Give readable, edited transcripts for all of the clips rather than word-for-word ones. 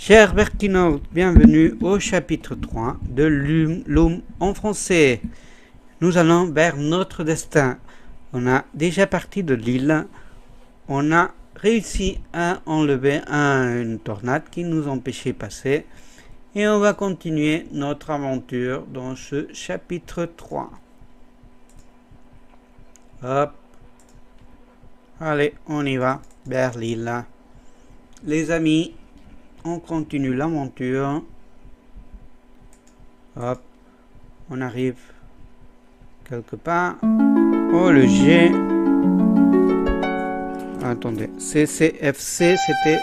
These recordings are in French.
Chers Berkinautes, bienvenue au chapitre 3 de l'Homme en français. Nous allons vers notre destin. On a déjà parti de l'île. On a réussi à enlever une tornade qui nous empêchait de passer. Et on va continuer notre aventure dans ce chapitre 3. Hop. Allez, on y va vers l'île. Les amis, on continue l'aventure. Hop. On arrive quelque part. Oh, le G. Attendez. CCFC, c'était...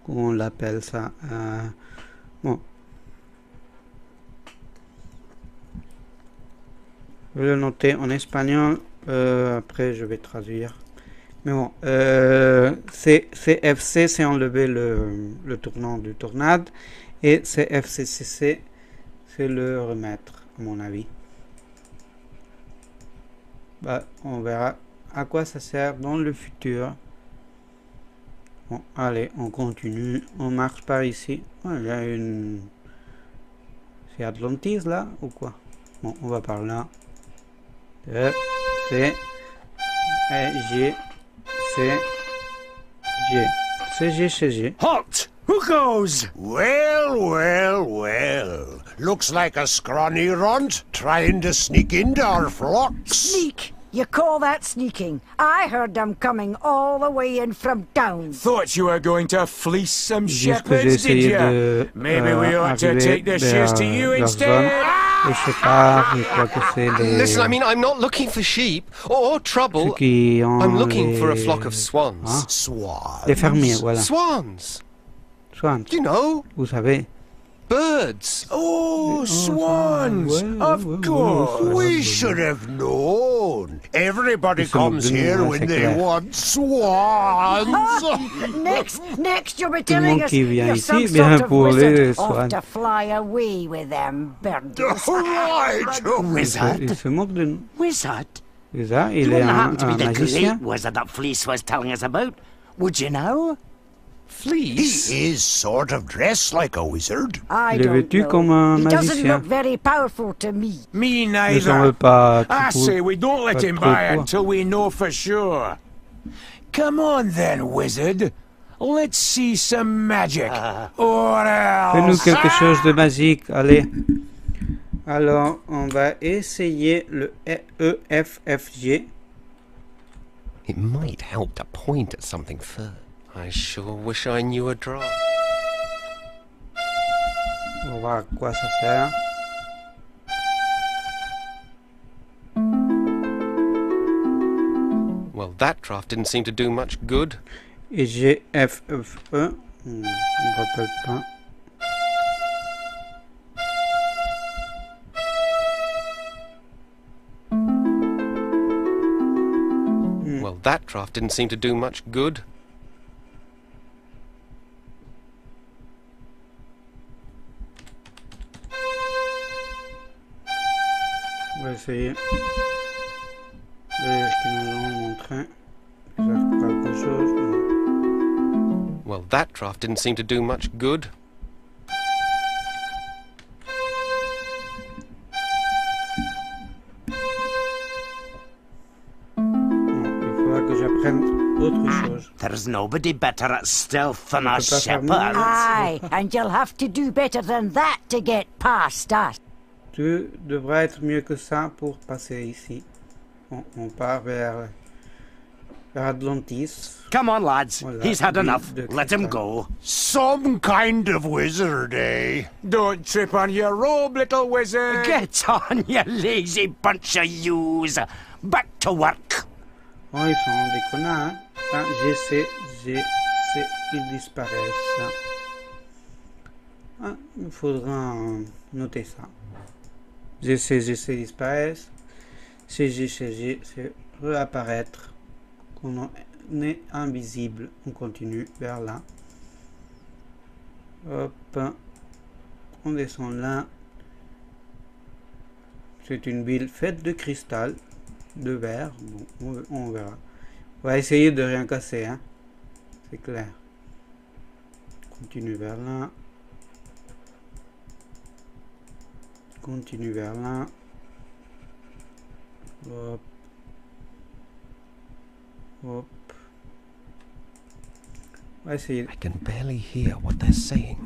Comment on l'appelle ça? Bon. Je vais le noter en espagnol. Après, je vais traduire. Mais bon. CFC, c'est enlever le tournant du tornade. Et CFCCC, c'est le remettre, à mon avis. Bah, on verra à quoi ça sert dans le futur. Bon, allez, on continue. On marche par ici. Oh, il y a une... C'est Atlantis, là, ou quoi? Bon, on va par là. C, G, C, G. C, G, C, G. Halt! Who goes? Well. Looks like a scrawny runt trying to sneak into our flocks. Sneak? You call that sneaking? I heard them coming all the way in from town. Thought you were going to fleece some Juste que j'ai shepherds, did essayé you? de Maybe we ought to arriver take the shears to you vers leur instead. zone. Et je sais pas, je crois que c'est les... Listen, I mean, I'm not looking for sheep or ceux trouble. qui ont I'm looking les... for a flock of swans. Hein? Swans. Les fermiers, voilà. Swans! Swans, You know, vous savez. birds. Oh, swans! ouais, Of ouais, course! ouais, We should have known. Everybody Ils sont comes de nous, here hein, when c'est they clair. want swans. Next, you'll be Tout le telling monde us qui vient you're ici some vient sort of pour les wizard swans. off to fly away with them birdies. Right. Il se moque de nous. Wizard? Ça, You il est wouldn't un happen to be the magicien. great wizard that Fleece was telling us about, would you know? He Fleece? is sort of dressed like a wizard. I Il est don't vêtu know. comme un He doesn't magicien. look very powerful to me. Me Ne s'en veut neither. pas I trop. say we don't let pas him trop by quoi. until we know for sure. Come on then, wizard. Let's see some magic. Or Fais-nous else... quelque chose de magique, allez. Alors, on va essayer le EFFG. It might help to point at something first. I sure wish I knew a draw. On va voir à quoi ça sert. Well, that draft didn't seem to do much good. Et GFFE. Je ne me rappelle pas. Well, that draft didn't seem to do much good. On va essayer. D'ailleurs, ce qu'ils nous ont montré. Ça sert quelque chose. Non. Well, that draft didn't seem to do much good. Non, il faudra que j'apprenne autre chose. There's nobody better at stealth than On a peut pas faire shepherd. mieux. Aye, and you'll have to do better than that to get past us. Tu devras être mieux que ça pour passer ici. On part vers Atlantis. Come on, lads. Voilà, He's had de- enough. de Let him cristal. go. Some kind of wizard, eh? Don't trip on your robe, little wizard. Get on, you lazy bunch of yous. Back to work. Oh, ils sont des connards. Hein. GC, ils disparaissent. Ah, il faudra noter ça. GC disparaissent. CG, c'est réapparaître. On est invisible. On continue vers là. Hop. On descend là. C'est une ville faite de cristal, de verre. Bon, on verra. On va essayer de rien casser, hein. C'est clair. Continue vers là. Continue vers là. Hop. Hop. On va essayer. I can barely hear what they're saying.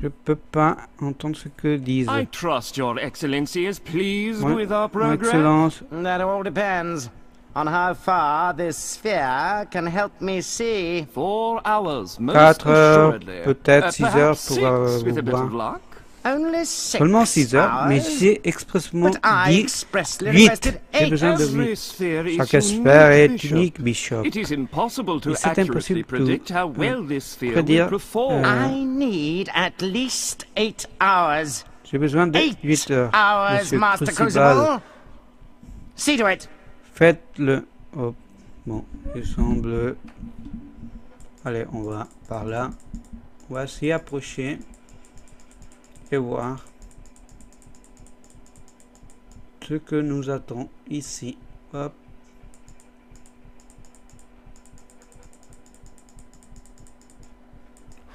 Je peux pas entendre ce que disent. I trust your excellency is pleased Ouais, with our Mon progress. Excellence. That all depends on how far this sphere can help me see. 4 hours, most 4 heures, assuredly. peut-être 6 heures Perhaps pour 6 with vous a bit of voir. luck. Only 6 Seulement 6 heures, mais hours? j'ai expressément But I dit expressly 8. requested J'ai 8. besoin de Every 8. sphere is Chaque sphère est Bishop. unique, Bishop. It is impossible to Et c'est accurately impossible de predict how well this sphere prédire, will perform. I need at least 8 hours. J'ai besoin de 8 8 heures. hours, Monsieur Master Crucible. Crucible. See to it. Faites-le. Oh, bon, il semble. Allez, on va par là. On va s'y approcher et voir ce que nous attend ici. Hop.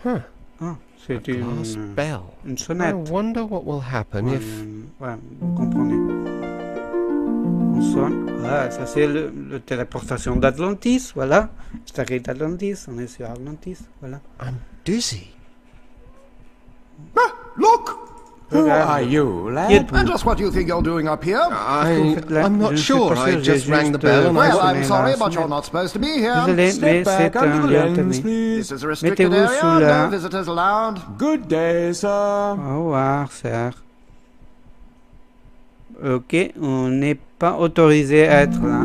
Huh. Ah, c'est Glass une bell. I sonnette. wonder what will happen Ouais, if... ouais, vous comprenez. On sonne. Ah, ça c'est le téléportation d'Atlantis, voilà. Stargate Atlantis, on est sur Atlantis, voilà. I'm dizzy. Look! Who Regarde. are you, Qui lad? êtes-vous? And just what do you think you're doing up here? I'm not Je ne suis sure. pas I sûr, just j'ai rang the juste, bell and I Well, sonné I'm la sorry, but sonnette. you're not supposed to be here. Désolé, mais Step back c'est under un the lieu lens, interdit. please. This is a restricted Mettez-vous sous area. la- No visitors allowed. Good day, sir. Au revoir, sœur. Ok, on n'est pas autorisé à être là.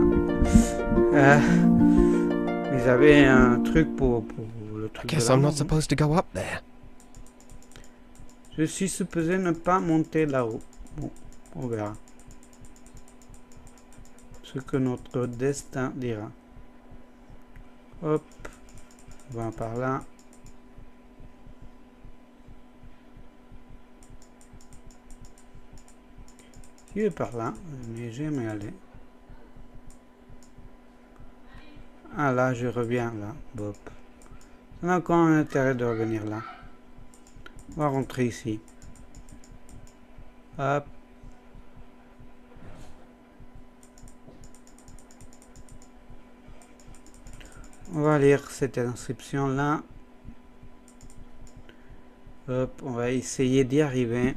Vous avez un truc pour le I truc guess de la I'm not mort. supposed to go up there. Je suis supposé ne pas monter là-haut. Bon, on verra. Ce que notre destin dira. Hop. On va par là. Je vais par là, mais jamais aller. Ah là, je reviens là. Bob. On a encore un intérêt de revenir là. On va rentrer ici. Hop. On va lire cette inscription là. Hop, on va essayer d'y arriver.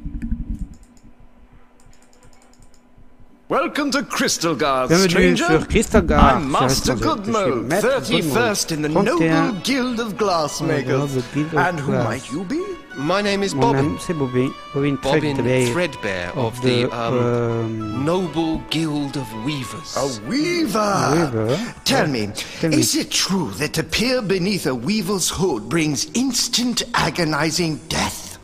Welcome to Crystal Guard, Bienvenue stranger. sur Crystal Guard. I'm Master Goodmo, 31st in the Noble Guild of Glassmakers. And who might you be? My name is Mon Bobbin. nom c'est Bobbin. Bobbin Bobbin Threadbare Threadbare of the the Noble Guild of Weavers. A weaver. Weaver. Tell me, Tell me. is it true that to peer beneath a weaver's hood brings instant agonizing death?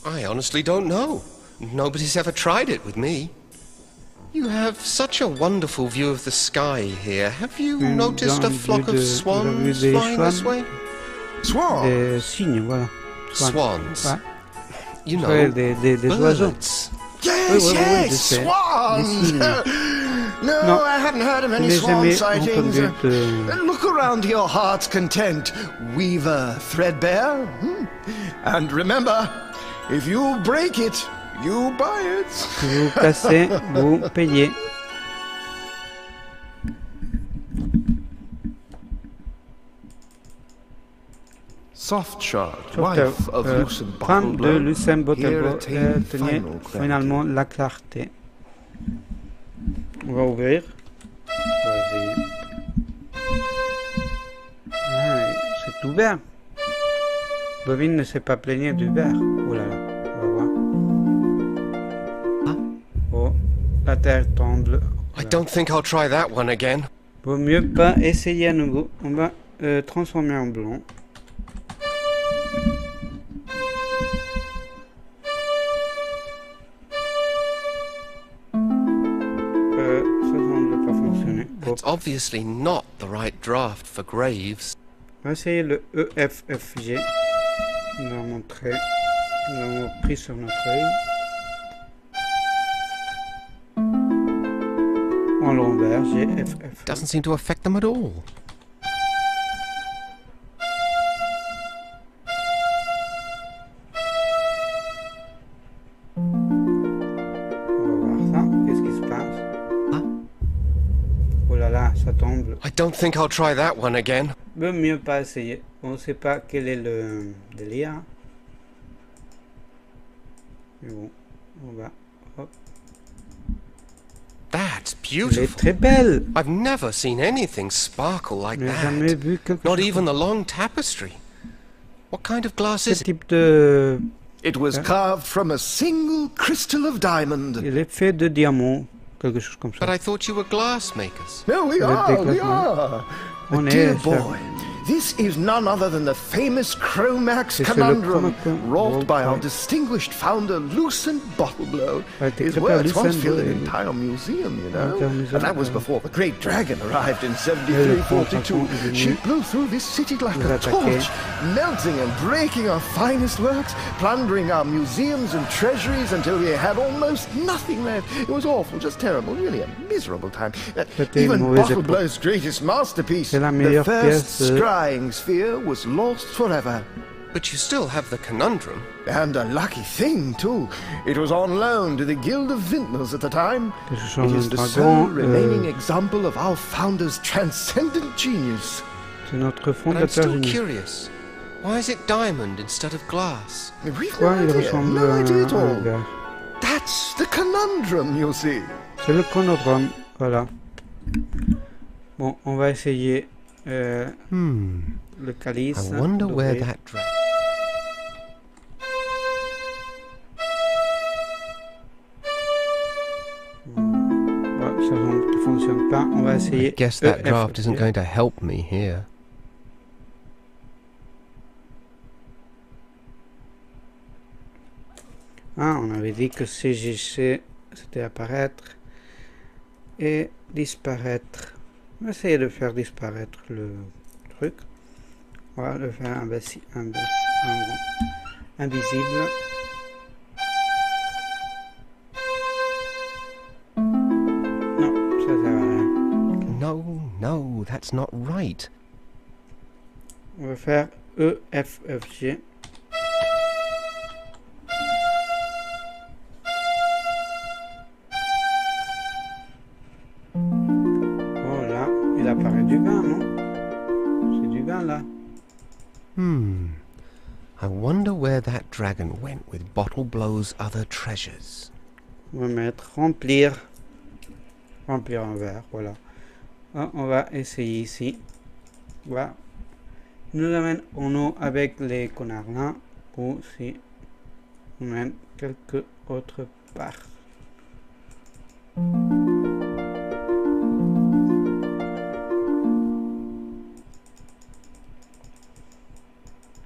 I honestly don't know. Nobody's ever tried it with me. You have such a wonderful view of the sky here. Have you noticed a flock of swans flying this way? Swan? Des cygnes, voilà. Swans. Ouais. You Ouais, know, des oiseaux. birds. Yes, Oui, oui, oui, yes, je sais. swans. Des cygnes. No, Non, I hadn't heard of Je any n'ai swan jamais sightings. entendu de... Look around to your heart's content, Weaver Threadbare. And remember, if you break it, you buy it. Si vous cassez, vous payez. Softshard, Sauf wife of que, Lucent femme de Bottleblow, Lucien here Bottleblow, attained tenait final clarity. finalement la clarté. On va ouvrir. On va essayer. Ah, c'est ouvert. Bobine ne s'est pas plaigné du verre. Oh là là, on va voir. Oh, la terre tremble. I don't think I'll try that one again. Vaut mieux pas essayer à nouveau. On va transformer en blanc. Ça semble pas fonctionner. Bon, It's obviously not the right draft for Graves. on va essayer le EFFG. On va montrer. Nous l'avons pris sur notre œil. En l'envers, G, F, F. Doesn't seem to affect them at all. Ça tombe. I don't think I'll try that one again. Vaut mieux pas essayer. On ne sait pas quel est le délire. Mais bon, on va. Hop. That's Elle est beautiful. très belle. I've never seen anything sparkle like J'ai jamais that. vu quelque Not chose. even the long tapestry. What kind of glass Quel is it? type de. It was carved from a single crystal of diamond. Il est fait de diamants. Quelque chose comme ça. But I thought you were glass makers. No, we are. On But est. dear boy, this is none other than the famous Chromax C'est le conundrum, Chromax- wrought by our ouais. distinguished founder, Lucent Bottleblow. Ouais, t'es His très works Lucent, once filled an ouais. entire museum, you know. Entire museum, And that was ouais. before the Great Dragon arrived in Le 7342. Pont est She venu blew through this city like nous a attaquer. torch, melting and breaking our finest works, plundering our museums and treasuries until we had almost nothing left. It was awful, just terrible, really a miserable time. C'était une Even mauvaise époque. Bottleblow's greatest masterpiece, C'est la the meilleure first pièce de- scrying sphere, was lost forever. But you still have the conundrum. And a lucky thing, too. It was on loan to the Guild of Vintners at the time. Que je It change is de the dragon. sole remaining example of our founder's transcendent genius. C'est notre But I'm fondateur still génie. curious. Why is it diamond instead of glass? We've Pourquoi no il idea, ressemble no idea at à un all. verre? That's the conundrum, you see. C'est le chronodrome. Voilà. Bon, on va essayer le calice. I wonder where d'ouvrir. that dragon... Ouais, ça ne fonctionne pas. On va essayer. I guess that EF, draft isn't ok. going to help me here. Ah, on avait dit que CGC, c'était apparaître et disparaître. On va essayer de faire disparaître le truc. On va le faire invisible. Non, ça sert à rien. No, that's not right. On va faire EFFG. Oh là, il apparaît du vin, non? C'est du vin là. I wonder where that dragon went with Bottleblow's other treasures. On va mettre remplir. Remplir un verre, voilà. Ah, on va essayer ici. Voilà. Il nous amène en eau avec les connards là. Ou si on mène quelque autre part.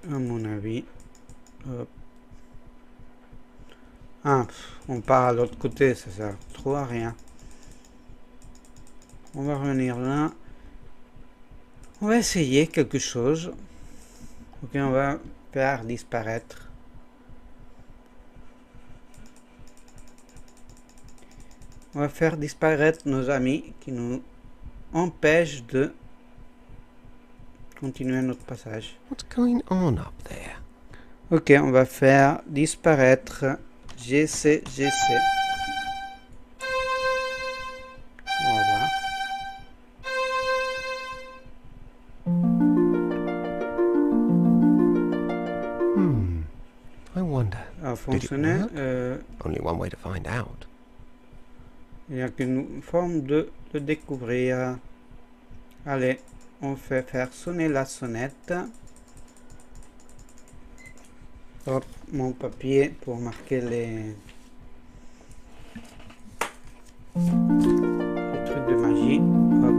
À mon avis. Hop. Ah, on part à l'autre côté, ça sert trop à rien. On va revenir là. On va essayer quelque chose. Ok, on va faire disparaître. On va faire disparaître nos amis qui nous empêchent de continuer notre passage. What's going on up there? Ok, on va faire disparaître GCGC. On va voir. I wonder. A Did it fonctionné. work? Only one way to find out. Il n'y a qu'une forme de le découvrir. Allez, on fait faire sonner la sonnette. Hop, mon papier pour marquer les trucs de magie. Hop.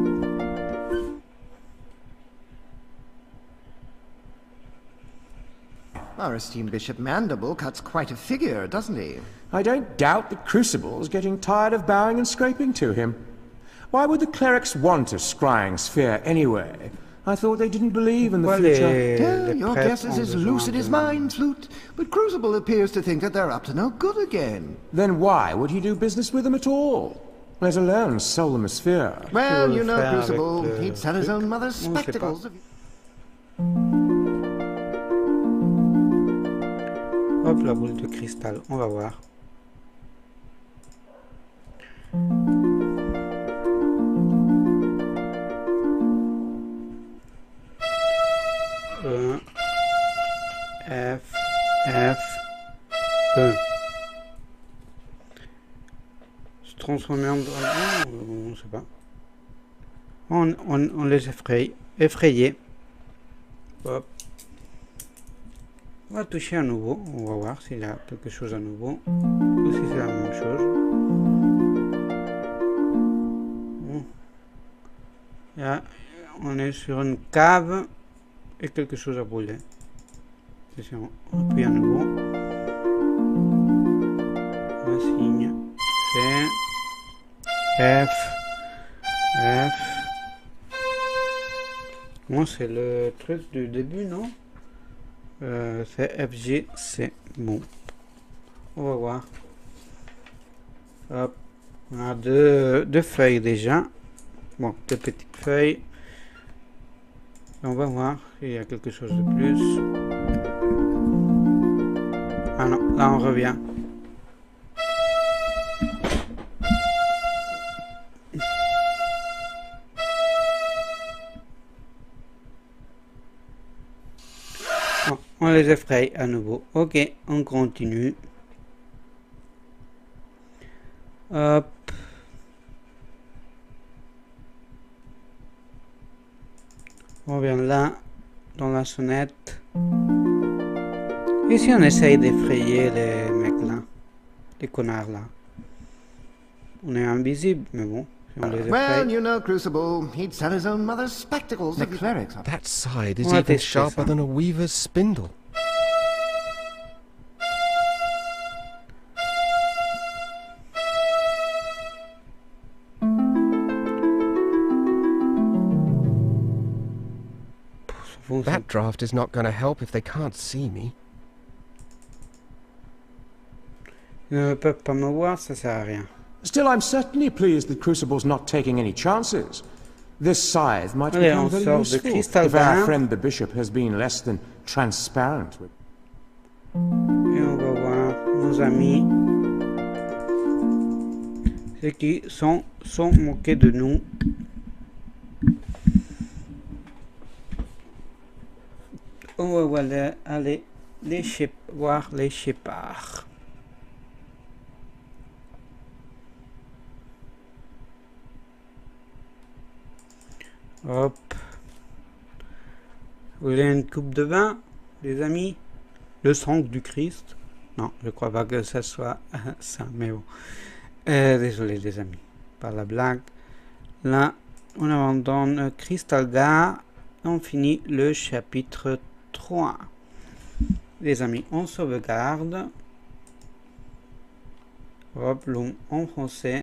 Our esteemed Bishop Mandible cuts quite a figure, doesn't he? I don't doubt that Crucible's getting tired of bowing and scraping to him. Why would the clerics want a scrying sphere anyway? I thought they didn't believe in the future. Yeah, your guess is as lucid as mine, Flute. But Crucible appears to think that they're up to no good again. Then why would he do business with them at all? let alone sell them a sphere. Well, you know, Crucible, he'd sell his own mother's spectacles. Hop, la boule de cristal, on va voir. F, E. Se transformer en dragon, on ne sait pas. On les effrayer. Hop. On va toucher à nouveau, on va voir s'il y a quelque chose à nouveau, ou si c'est la même chose. Bon. Là, on est sur une cave et quelque chose à brûler. Si on appuie à nouveau. Un signe. C'est F. Bon, c'est le truc du début, non? C'est FG, c'est bon. On va voir. Hop. On a deux feuilles déjà. Bon, deux petites feuilles. On va voir s'il y a quelque chose de plus. Ah non, là on revient. Bon, on les effraie à nouveau. Ok, on continue. Hop. On vient là, dans la sonnette. Et si on essaye d'effrayer les mecs là, les connards là? On est invisible, mais bon, si on les effraie. Well, you know, Crucible, he'd sell his own mother's spectacles. The clerics are... That side is even sharper than a weaver's spindle. That draft is not going to help if they can't see me. Ils ne peuvent pas me voir, ça sert à rien. Still, I'm certainly pleased that Crucible's not taking any chances. This scythe might become very useful if our friend the bishop has been less than transparent with. Et on va voir nos amis. Ceux qui sont moqués de nous. On va aller voir les Sheppards. Hop. Vous voulez une coupe de vin, les amis? Le sang du Christ? Non, je crois pas que ça soit ça, mais bon. Désolé les amis, par la blague. Là, on abandonne Crystalgar. On finit le chapitre 3. Les amis, on sauvegarde. Hop, l'homme en français.